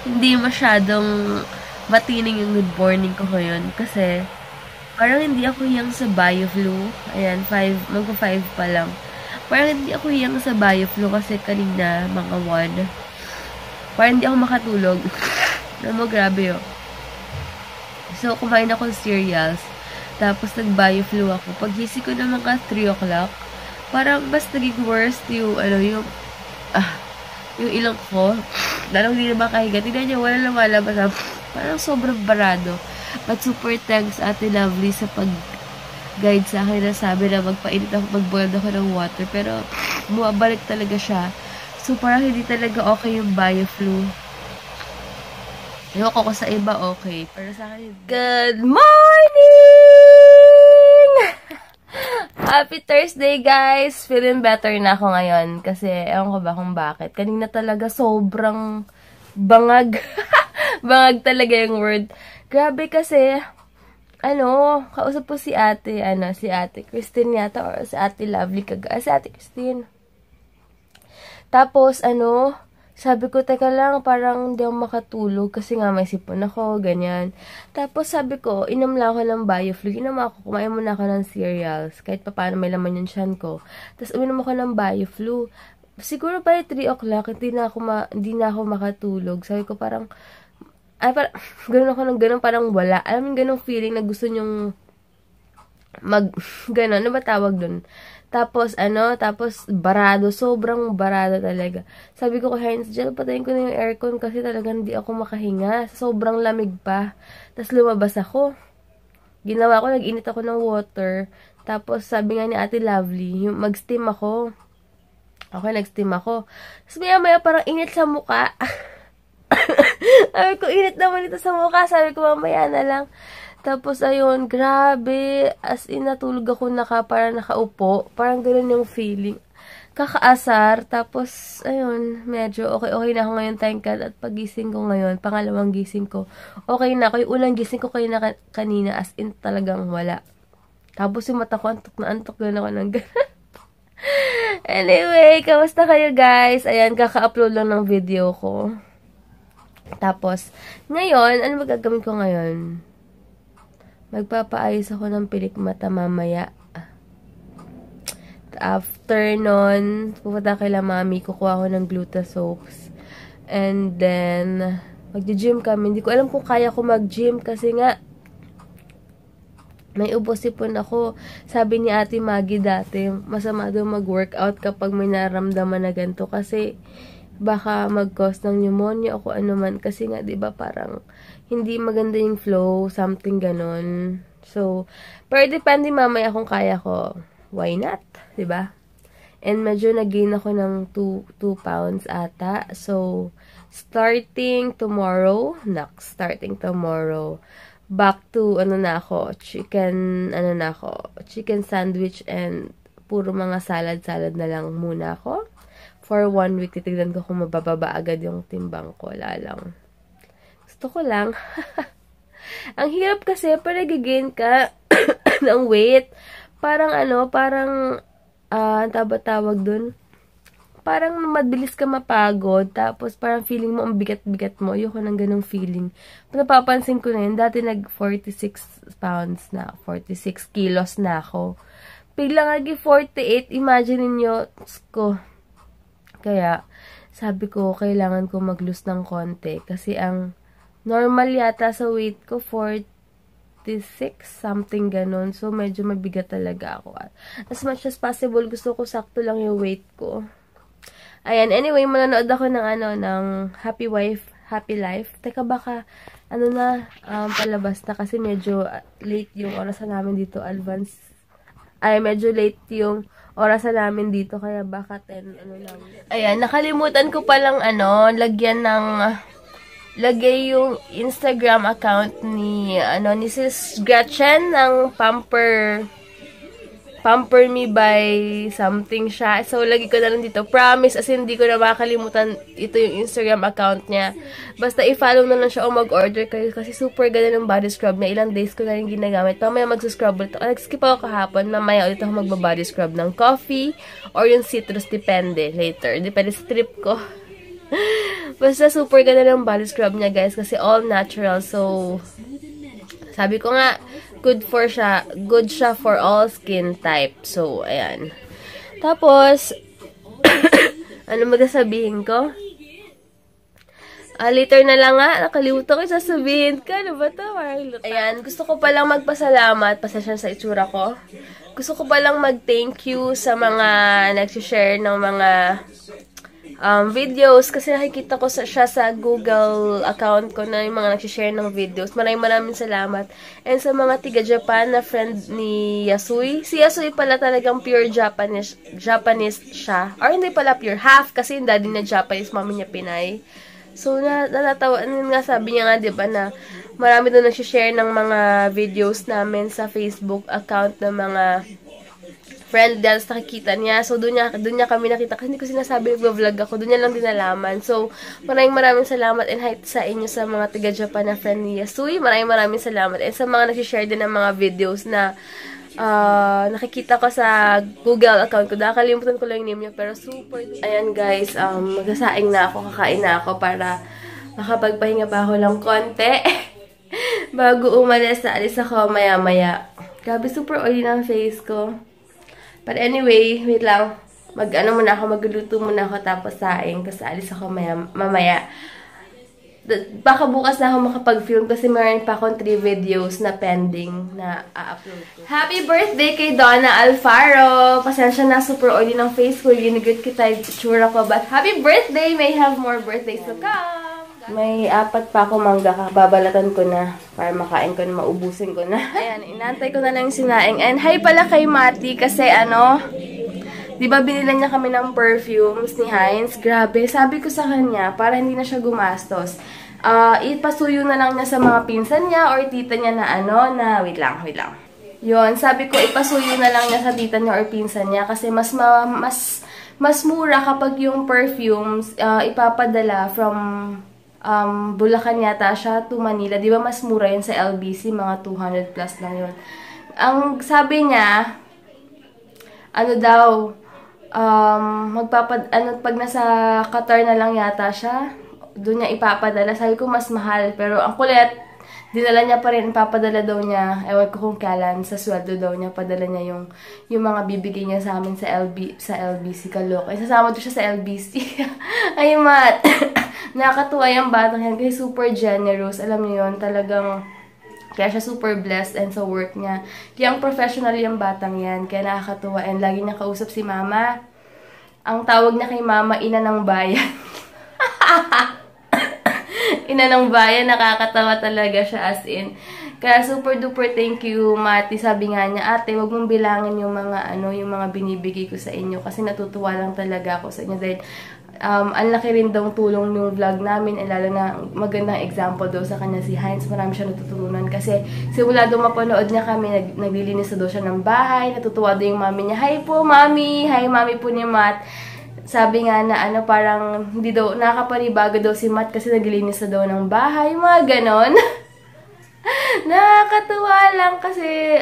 hindi masyadong matining yung good morning ko ngayon. Kasi, parang hindi ako hiyang sa bio-flu. Ayan, 5 pa lang. Parang hindi ako hiyang sa bio-flu kasi kanina, mga 1. Parang hindi ako makatulog. Alam mo, grabe yun. So, kumain ako ng cereals. Tapos, nag-bio-flu ako. Pagising ko naman ka 3 o'clock, parang mas naging worse yung ilong ko. Lalong hindi na makahiga. Tignan niyo, wala lumalabas. Parang sobrang barado. But super thanks, Ate Lovely, sa pag-guide sa akin na sabi na magpainit ako, mag-boil ako ng water. Pero, bumabalik talaga siya. So, parang hindi talaga okay yung bio-flu. Ayoko ko sa iba, okay. Pero sa akin, good morning! Happy Thursday, guys! Feeling better na ako ngayon. Kasi, ewan ko ba kung bakit. Kanina talaga sobrang bangag. Bangag talaga yung word. Grabe kasi, kausap po si ate Christine yata, or si Ate Lovely si Ate Christine. Tapos, sabi ko, teka lang, parang hindi ako makatulog kasi nga may sipon ako, ganyan. Tapos sabi ko, inom lang ako ng bio-flu. Inom ako, kumain muna ako ng cereals. Kahit pa paano may laman yung tiyan ko. Tapos uminom ako ng bio-flu. Siguro pa 3 o'clock, hindi na ako makatulog. Sabi ko parang, ganun ako ng ganun, parang wala. Alam mo, ganung feeling na gusto nyong ganon, ano ba tawag dun? Tapos, barado. Sobrang barado talaga. Sabi ko kay Heinz, dyan, patayin ko na yung aircon kasi talagang hindi ako makahinga. Sobrang lamig pa. Tapos, lumabas ako. Ginawa ko, nag-init ako ng water. Tapos, sabi nga ni Ate Lovely, mag-steam ako. Okay, nag-steam ako. Tapos, maya-maya parang init sa muka. Sabi ko, init naman ito sa muka. Sabi ko, mamaya na lang. Tapos, ayun, grabe. As in, natulog ako parang nakaupo. Parang ganun yung feeling. Kakaasar. Tapos, ayun, medyo okay na ako ngayon, thank God. At pagising ko ngayon, pangalawang gising ko, okay na ako. Yung unang gising ko kanina, as in, talagang wala. Tapos, yung mata ko, antok na ako ng ganun. Anyway, kamusta kayo, guys? Ayan, kaka-upload lang ng video ko. Tapos, ngayon, ano magagamit ko ngayon? Magpapaayos ako ng pilik mata mamaya. After nun, pupunta kay mami, kukuha ko ng gluta soaps. And then, mag-gym kami. Hindi ko alam kung kaya ko mag-gym kasi nga, may ubos-ipon ako. Sabi ni Ate Maggie dati, masama daw mag-workout kapag may naramdaman na ganito. Kasi, baka mag-cause ng pneumonia o kung ano man. Kasi nga, diba, parang hindi maganda yung flow, something ganon. So, pero depende mamaya kung kaya ko. Why not? Diba? And medyo nag-gain ako ng 2 pounds ata. So, starting tomorrow, back to, chicken sandwich and puro mga salad na lang muna ako. For 1 week, titignan ko kung mabababa agad yung timbang ko. Lang. Gusto ko lang. Ang hirap kasi, pag nag-gain ka ng weight, parang tawag dun? Parang mabilis ka mapagod, tapos parang feeling mo, ang bigat-bigat mo. Ayoko ng ganong feeling. Napapansin ko na yun, dati 46 kilos na ako. Biglang naging 48, imagine niyo ko. Kaya, sabi ko, kailangan ko mag-lose ng konti. Kasi ang normal yata sa weight ko, 46, something ganon. So, medyo mabigat talaga ako. As much as possible, gusto ko sakto lang yung weight ko. Ayan, anyway, manonood ako ng Happy Wife, Happy Life. Teka, baka, palabas na kasi medyo late yung orasan namin dito, medyo late yung orasan namin dito, kaya baka 10, lang. Ayan, nakalimutan ko palang, lagay yung Instagram account ni Sis Gretchen ng Pamper Me by something siya. So, lagi ko na lang dito. Promise, as in, hindi ko na makakalimutan ito yung Instagram account niya. Basta, i-follow na lang siya o mag-order kayo kasi super ganda ng body scrub niya. Ilang days ko na rin ginagamit. Mamaya mag-scrub ulit. Nag-skip ako kahapon. Mamaya ulit ako mag-body scrub ng coffee or yung citrus. Depende. Later. Depende sa trip ko. Basta super ganda ng body scrub niya, guys, kasi all natural. So, sabi ko nga, good siya for all skin type. So, ayan. Tapos, ano magsasabihin ko? Later na lang nga, nakalimutan ko sasabihin ka. Ano ba ito? Ayan, gusto ko palang magpasalamat. Pasensya sa itsura ko. Gusto ko palang mag-thank you sa mga nag-share ng mga videos. Kasi nakikita ko siya sa Google account ko na yung mga nag-share ng videos. Maraming salamat. And sa mga tiga-Japan na friend ni Yasui. Si Yasui pala talagang pure Japanese siya. Or hindi pala pure. Half kasi yung daddy niya Japanese, mami niya Pinay. So, natatawa, nga sabi niya nga, diba, na marami doon nag-share ng mga videos namin sa Facebook account ng mga friend dahil nakikita niya. So, doon niya kami nakita. Kasi hindi ko sinasabi nag-vlog ako. Doon niya lang dinalaman. So, maraming salamat and hi sa inyo sa mga taga-Japan na friend ni Yasui. Maraming salamat. And sa mga nag-share din ng mga videos na nakikita ko sa Google account ko. Nakalimutan ko lang yung name niya, pero super. Ayan guys, magsasaing na ako, kakain na ako para makapagpahinga pa ako lang konti. Bago umalis, alis ako maya-maya. Grabe, super oily ng face ko. But anyway, wait lang. Magluluto muna ako tapos saing kasi alis ako mamaya. Baka bukas na ako makapag-film kasi meron pa akong 3 videos na pending na a-upload ko. Happy birthday kay Donna Alfaro! Pasensya na, super oily ng face ko. Ginigot kita yung tsura ko. But happy birthday! May have more birthdays to come! May 4 pa ako mangga. Babalatan ko na para makain ko na, maubusin ko na. Ayan, inantay ko na lang yung sinaing. And hi pala kay Mati kasi diba binilan niya kami ng perfumes ni Heinz? Grabe, sabi ko sa kanya, para hindi na siya gumastos, ipasuyo na lang niya sa mga pinsan niya or tita niya na wait lang. Yun, sabi ko, ipasuyo na lang niya sa tita niya or pinsan niya kasi mas mura kapag yung perfumes ipapadala from Bulacan yata siya to Manila. Diba mas mura yun sa LBC, mga 200 plus lang yun. Ang sabi niya, pag nasa Qatar na lang yata siya, doon niya ipapadala. Sabi ko, mas mahal. Pero ang kulit, dinala niya pa rin, ipapadala daw niya. Ewan ko kung kailan, sa sweldo daw niya, padala niya yung mga bibigay niya sa amin sa LBC Caloocan. Isasama doon siya sa LBC. Ay, Matt. Nakakatuwa yung batang yan kasi super generous. Alam niyo yun, talagang kaya siya super blessed and sa work niya. Kaya ang professional yung batang yan. Kaya nakakatuwa. And lagi niya kausap si Mama. Ang tawag niya kay Mama, Ina ng Bayan. Ina ng Bayan. Nakakatawa talaga siya as in. Kaya super duper thank you, Mati. Sabi nga niya, ate, wag mong bilangin yung mga binibigay ko sa inyo. Kasi natutuwa lang talaga ako sa inyo. Dahil ang laki rin daw tulong yung vlog namin, lalo na magandang example daw sa kanya si Heinz. Marami siya natutunan kasi simula daw mapanood niya kami, naglilinis daw siya ng bahay, natutuwa daw yung mami niya. Hi po, mami! Hi, mami po ni Matt. Sabi nga na parang hindi daw, nakakapanibago daw si Matt kasi naglilinis na daw ng bahay, mga ganon. Nakakatuwa lang kasi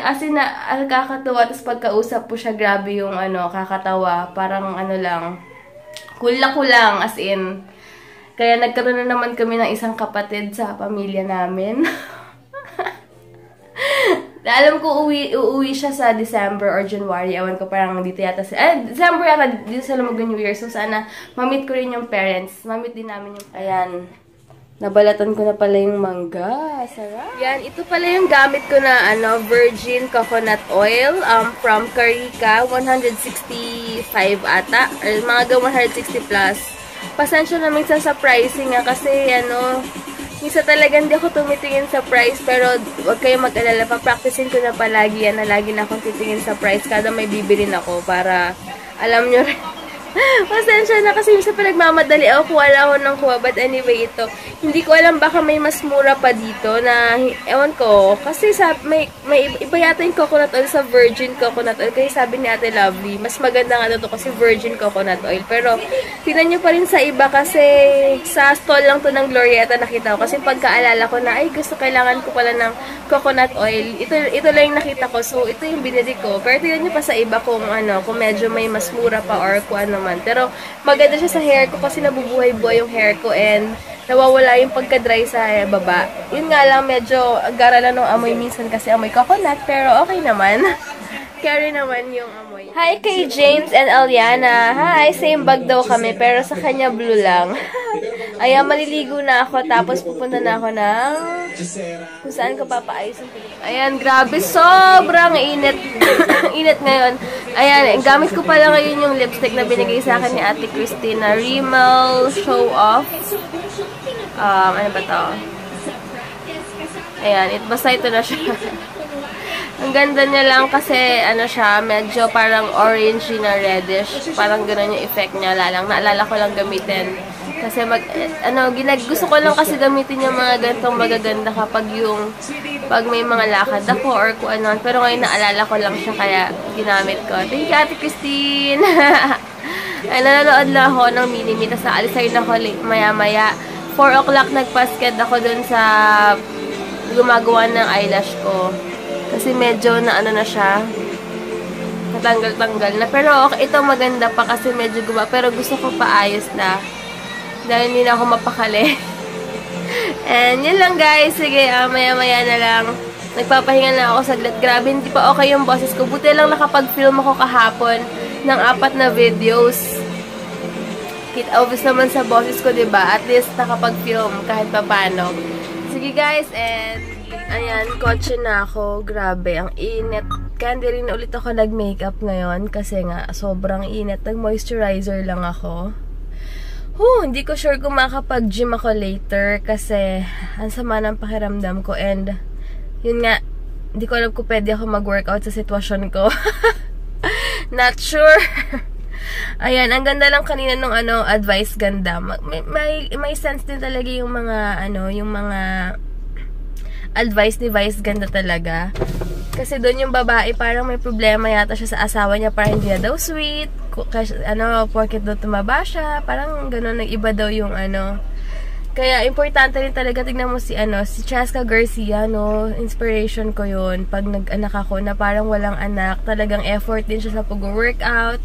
kakatuwa, tapos pagkausap po siya, grabe yung kakatawa, parang lang, kulang as in. Kaya nagkaroon na naman kami ng isang kapatid sa pamilya namin. Alam ko uuwi siya sa December or January. Ewan ko, parang dito yata December yata, dito sila mag-New Year. So sana mamit ko rin yung parents. Mamit din namin yung Ayan. Nabalatan ko na pala yung mangga. Sarap. Yan, ito pala yung gamit ko na virgin coconut oil from Carica, 165 ata, or mga 160 plus. Pasensya na minsan sa pricing nga kasi minsan talaga hindi ako tumitingin sa price, pero wag kayong mag-alala, pa-practicing ko na palagi yan na lagi na akong titingin sa price kada may bibilin ako para alam nyo rin. Pasensya na kasi minsan pa nagmamadali ako, kuha ako ng kuha. But anyway, ito, hindi ko alam, baka may mas mura pa dito na, ewan ko, kasi may iba yata yung coconut oil sa virgin coconut oil. Kaya sabi ni Ate Lovely, mas maganda nga ito kasi virgin coconut oil. Pero, tinan nyo pa rin sa iba kasi sa stall lang to ng Glorieta nakita ko. Kasi pagkaalala ko na, kailangan ko pala ng coconut oil. Ito lang yung nakita ko. So, ito yung binili ko. Pero tinan nyo pa sa iba kung medyo may mas mura pa or kung naman. Pero maganda siya sa hair ko kasi nabubuhay-buhay yung hair ko and nawawala yung pagka-dry sa baba. Yun nga lang, medyo gara lang ng amoy minsan kasi amoy coconut, pero okay naman. Carry naman yung amoy. Hi kay James and Aliana. Hi, same bag daw kami, pero sa kanya blue lang. Ayan, maliligo na ako, tapos pupunta na ako ng kung saan ko papaayos ang pilik. Ayan, grabe, sobrang init. Init ngayon. Ayan, gamit ko pala ngayon yung lipstick na binigay sa akin ni Ate Christina. Rimmel Show Off. Ano ba to? Ayan, basta ito na siya. Ang ganda niya lang kasi, ano siya, medyo parang orange na reddish. Parang gano'n yung effect niya. Naalala ko lang gamitin. Kasi gusto ko lang kasi gamitin yung mga ganitong magaganda kapag pag may mga lakad ako or kung ano. Pero ngayon naalala ko lang siya kaya ginamit ko. Thank you, Ate Christine! Ay, nanonood lang ako ng Minimi. Tapos naalisayin ako maya-maya. 4 o'clock nagpasked ako dun sa gumagawa ng eyelash ko. Kasi medyo na na siya. Natanggal-tanggal na. Pero okay, ito maganda pa kasi medyo guba. Pero gusto ko paayos na. Dahil hindi na ako mapakali. And yun lang guys. Sige, maya-maya na lang. Nagpapahinga na ako saglit. Grabe, hindi pa okay yung boses ko. Buti lang nakapag-film ako kahapon ng 4 na videos. Obvious naman sa boses ko, diba? At least nakapag-film kahit pa paano. Sige guys, and ayan, kotse na ako. Grabe, ang init. Kaya hindi rin ulit ako nag-makeup ngayon kasi nga, sobrang init. Nag-moisturizer lang ako. Hindi ko sure kung makapag-gym ako later kasi ang sama ng pakiramdam ko and yun nga, hindi ko alam kung pwede ako mag-workout sa sitwasyon ko. Not sure. Ayan, ang ganda lang kanina nung advice, ganda. May sense din talaga yung mga yung mga advice ni Vice, ganda talaga. Kasi doon yung babae parang may problema yata siya sa asawa niya, parang hindi na daw sweet. Kasi porket daw tumaba siya, parang gano'n, nag-iba daw yung Kaya importante rin talaga, tignan mo si Chaska Garcia, inspiration ko yun. Pag nag-anak ako na parang walang anak, talagang effort din siya sa pag-workout.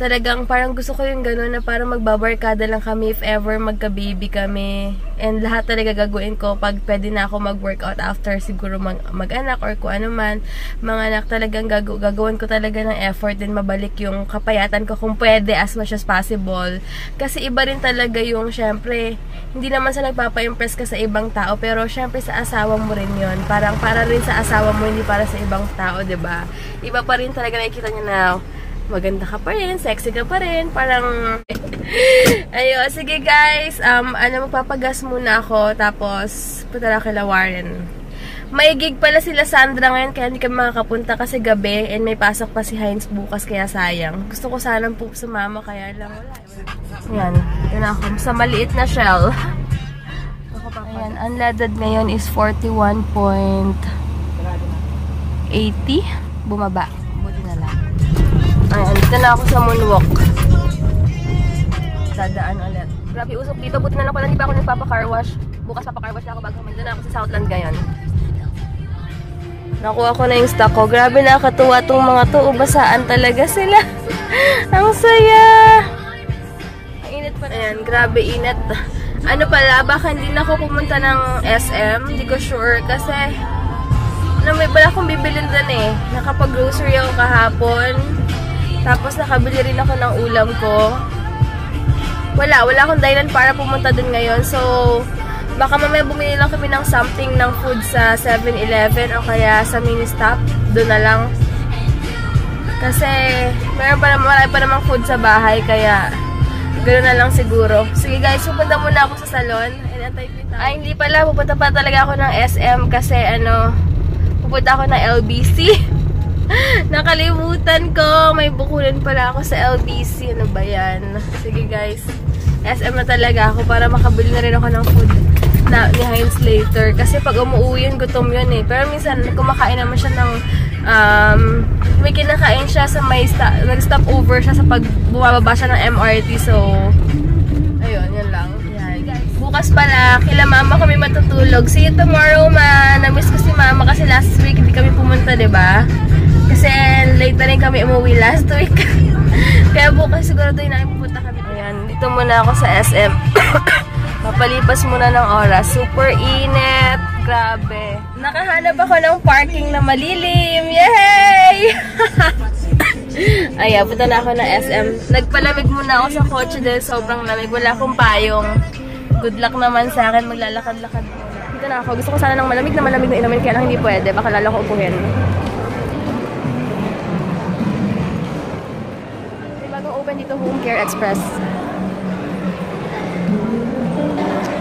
Talagang parang gusto ko yung gano'n na parang magbabarkada lang kami if ever magka-baby kami. And lahat talaga gagawin ko pag pwede na ako mag-workout after siguro mag-anak or kung ano man. Mga anak, talagang gagawin ko talaga ng effort din mabalik yung kapayatan ko kung pwede as much as possible. Kasi iba rin talaga yung, syempre, hindi naman sa nagpapa-impress ka sa ibang tao, pero syempre sa asawa mo rin yun. Parang para rin sa asawa mo, hindi para sa ibang tao, diba? Iba pa rin talaga, nakikita niya na maganda ka pa rin, sexy ka pa rin, parang ayun, sige guys, magpapagas muna ako, tapos punta na kila Warren. May gig pala sila Sandra ngayon, kaya hindi kami makakapunta kasi gabi, and may pasok pa si Heinz bukas, kaya sayang. Gusto ko sanang sumama, kaya lang wala. Ayan, yun ako, sa maliit na shell. Ayan, unleaded ngayon is 41.80, bumaba. Ayan, dito na ako sa moonwalk. Dadaan ulit. Grabe, usok dito. Buti na lang pala, hindi pa ako nagpapa-carwash. Bukas papakarwash na ako bago dito na ako sa Southland ngayon. Nakuha ko na yung stock ko. Grabe, nakakatuwa tong mga to. Ubasaan talaga sila. Ang saya! Ang init pa. Ayan, grabe init. Pala, baka hindi na ako pumunta ng SM. Hindi ko sure kasi may bala akong bibilin doon eh. Nakapag-grocery ako kahapon. Tapos nakabili rin ako ng ulam ko. Wala akong dahilan para pumunta dun ngayon. So, baka mamaya bumili lang kami ng something ng food sa 7-Eleven o kaya sa mini-stop. Doon na lang. Kasi, marami pa namang food sa bahay, kaya ganoon na lang siguro. Sige guys, pupunta muna ako sa salon. Ay, hindi pala. Pupunta pa talaga ako ng SM kasi pupunta ako ng LBC. Nakalimutan ko. May bukulan pala ako sa LBC. Ano ba yan? Sige guys. SM na talaga ako para makabili na rin ako ng food ni Heinz later. Kasi pag umuwi yun, gutom yun eh. Pero minsan, kumakain naman siya ng may kinakain siya sa nag-stop over siya sa pag bumababa siya ng MRT. So, ayun, yun lang. Yan. Bukas pala, kila mama kami matutulog. See you tomorrow, ma. Namiss ko si mama kasi last week hindi kami pumunta, diba? Kasi late na rin kami umuwi last week. Kaya bukas siguro tayo namin pupunta kami. Ayan, dito muna ako sa SM. Mapalipas muna ng oras. Super init. Grabe. Nakahanap ako ng parking na malilim. Yay! Ayan, punta na ako ng SM. Nagpalamig muna ako sa kotse dahil sobrang lamig. Wala akong payong. Good luck naman sa akin. Maglalakad-lakad muna. Dito na ako. Gusto ko sana ng malamig na inumin. Kaya lang hindi pwede. Baka lalo ko upuhin. May bagong open dito, Home Care Express.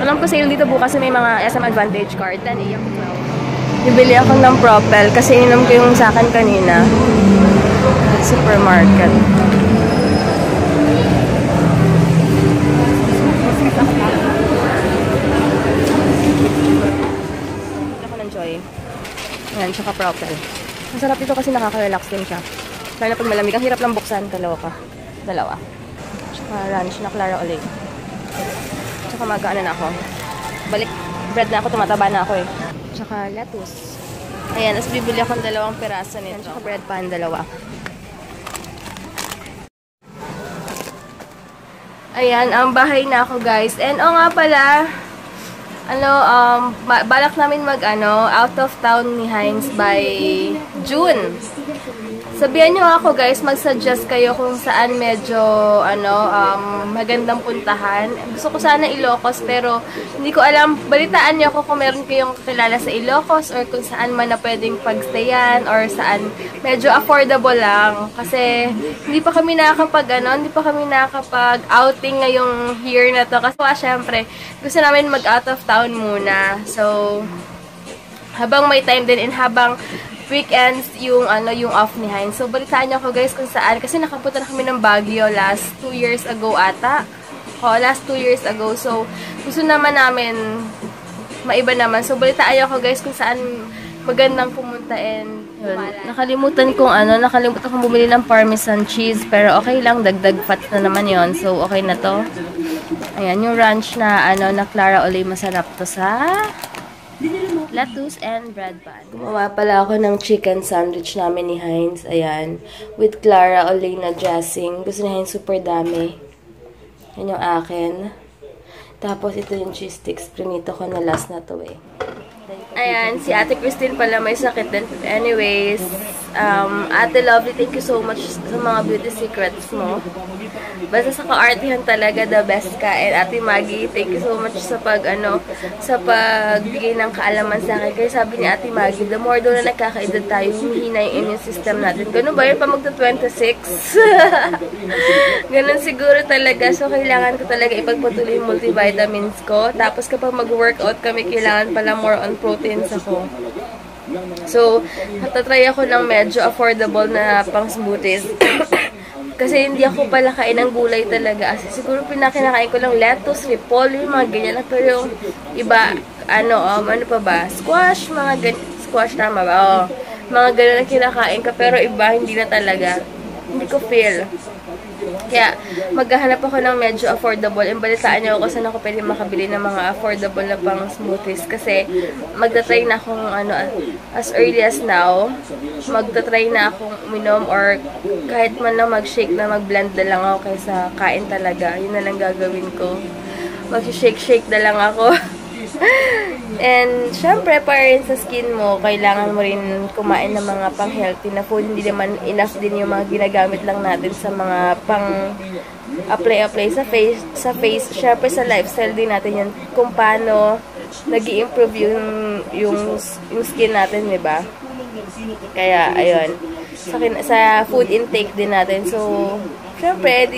Alam ko sale dito bukas may mga SM Advantage card. 10 AM to 12. Bibili ako ng Propel kasi ininom ko yung sa akin kanina. Supermarket. Bibili ako ng Joy. Ayan, tsaka Propel. Masarap ito kasi nakaka-relax din siya. Lalo na pag malamig. Ang hirap lang buksan. Dalawa. Tsaka lunch na Clara Olay. Tsaka mag-ano na ako. Balik bread na ako, tumataba na ako eh. Tsaka lettuce. Ayan, tapos bibili akong 2 piraso nito. Tsaka bread pan, 2. Ayan, ang bahay na ako guys. And nga pala, balak namin out of town ni Heinz by June. Sabihan nyo ako guys, mag-suggest kayo kung saan medyo, magandang puntahan. Gusto ko sana Ilocos, pero hindi ko alam, balitaan nyo ako kung meron kayong kakilala sa Ilocos or kung saan man na pwedeng pagstayan or saan medyo affordable lang. Kasi hindi pa kami nakakapag-outing ngayong year na to. Kasi syempre, gusto namin mag-out of town muna. So, habang may time din and habang weekends yung off ni Heinz. So balitaan niyo ako guys kung saan kasi nakapunta na kami ng Baguio last 2 years ago ata. Last 2 years ago. So gusto naman namin maiba naman. So balitaan niyo ako guys kung saan magandang pumunta and yun. Nakalimutan kong bumili ng Parmesan cheese pero okay lang, dagdag fat na naman yon. So okay na to. Ayan yung ranch na na Clara Olay, masarap to sa lettuce and bread pan. Gumawa pala ako ng chicken sandwich namin ni Heinz. Ayan. With Clara Olay na dressing. Gusto ni Heinz super dami. Yan yung akin. Tapos ito yung cheese sticks. Prinito ko na last na to eh. Ayan. Si Ate Christine pala may sakit din. Anyways, Ate Lovely, thank you so much sa mga beauty secrets mo. Basta sa ka-artihan talaga, the best ka. And Ate Maggie, thank you so much sa pagbigay ng kaalaman sa akin. Kaya sabi ni Ate Maggie, the more daw na nagkakaedad tayo, humihina yung immune system natin. Ganun ba yun? Pa magta-26? Ganun siguro talaga. So, kailangan ko talaga ipagpatuloy yung multivitamins ko. Tapos kapag mag-workout kami, kailangan pala more on proteins ako. So, matatry ako ng medyo affordable na pang smoothies. Kasi hindi ako pala kain ng gulay talaga. Siguro pinakinakain ko lang lettuce, repolyo, mga ganyan lang. Pero yung iba, ano pa ba? Squash, mga ganyan. Squash, tama ba? Mga ganyan na kinakain ka. Pero iba, hindi na talaga. Hindi ko feel. Kaya, maghahanap ako ng medyo affordable. Imbalitaan niyo ako saan ako pwede makabili ng mga affordable na pang smoothies. Kasi, magta-try na akong, as early as now, magta-try na akong uminom or kahit man lang mag-shake na mag-blend na lang ako kaysa kain talaga. Yun na lang gagawin ko. Mag-shake na lang ako. And, syempre, para rin sa skin mo, kailangan mo rin kumain ng mga pang-healthy na food. Hindi naman enough din yung mga ginagamit lang natin sa mga pang-apply sa face. Syempre, sa lifestyle din natin yan. Kung paano nag-i-improve yung skin natin, diba? Kaya, ayun. Sa food intake din natin. So, syempre,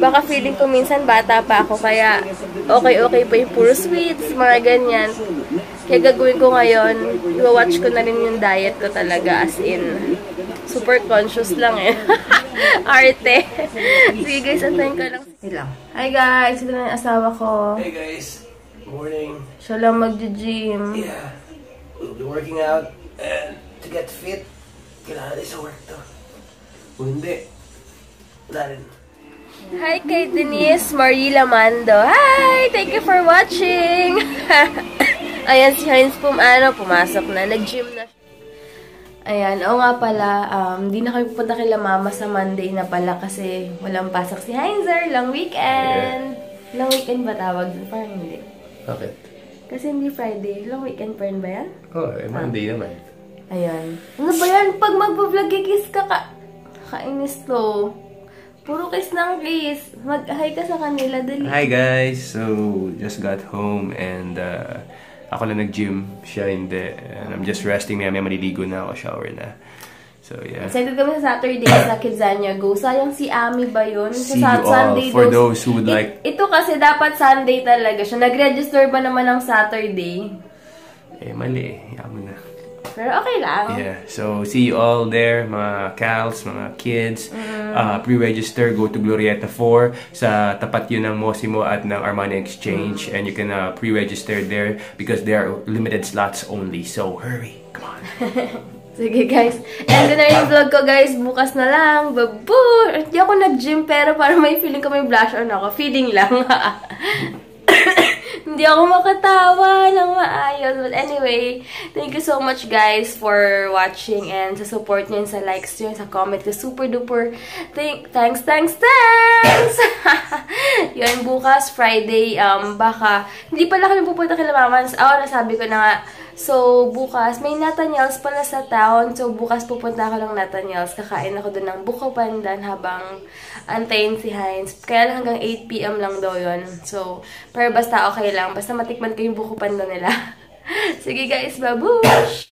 baka feeling ko minsan bata pa ako, kaya okay pa yung puro sweets, mga ganyan. Kaya gagawin ko ngayon, i-watch ko na rin yung diet ko talaga, as in, super conscious lang eh. Arte. Sige guys, antayin ko lang. Hi guys, ito na yung asawa ko. Hey guys, morning. Siya lang mag-gym. Yeah, we'll be working out and to get fit, kailangan sa work to. Kung hindi, wala rin. Hi kay Denise Marie Lamando. Hi! Thank you for watching! Ayan si Heinz pumasok na. Nag-gym na siya. Ayan, oo nga pala, di na kami pupunta kila mama sa Monday na pala kasi walang pasok si Heinzer, long weekend. Yeah. Long weekend ba tawag dun? Parang hindi. Bakit? Kasi hindi Friday, long weekend pa rin ba yan? Oo, Monday naman. Ayan. Ano ba yan? Pag mag-vlog, kiss ka kainis to. Puro kiss ng kiss. Mag-hi ka sa kanila, dali. Hi guys! So, just got home and ako lang nag-gym, siya hindi. And I'm just resting, may maliligo na ako, shower na. So, yeah. Excited kami sa Saturday sa Kidzania Go. Sayang si Ami ba yun? See you all for those who would like... Ito kasi dapat Sunday talaga siya. Nag-register ba naman ng Saturday? Mali eh. Yaman na. Pero okay lang. Yeah. So, see you all there, mga Cals, mga kids. Pre-register, go to Glorieta 4. Sa tapat yun ng Mosimo at ng Armani Exchange. And you can pre-register there because there are limited slots only. So, hurry. Come on. Sige guys. And na yung vlog ko guys. Bukas na lang. Babu! Hindi ako nag-gym pero parang may feeling ko may blush on ako. Feeling lang. Hindi ako makatawa ng maayos. But anyway, thank you so much guys for watching and sa support nyo, sa likes nyo, sa comment ko. Super duper. Thanks! Yun, bukas, Friday, baka, hindi pala kami pupunta kay Mama. Nasabi ko na nga. So, bukas, may Nathaniel's pala sa town. So, bukas pupunta ako ng Nathaniel's. Kakain ako doon ng buko pandan habang antayin si Heinz. Kaya lang hanggang 8 PM lang daw yun. So, pero basta okay lang. Basta matikman ko yung buko pandan nila. Sige guys, babush!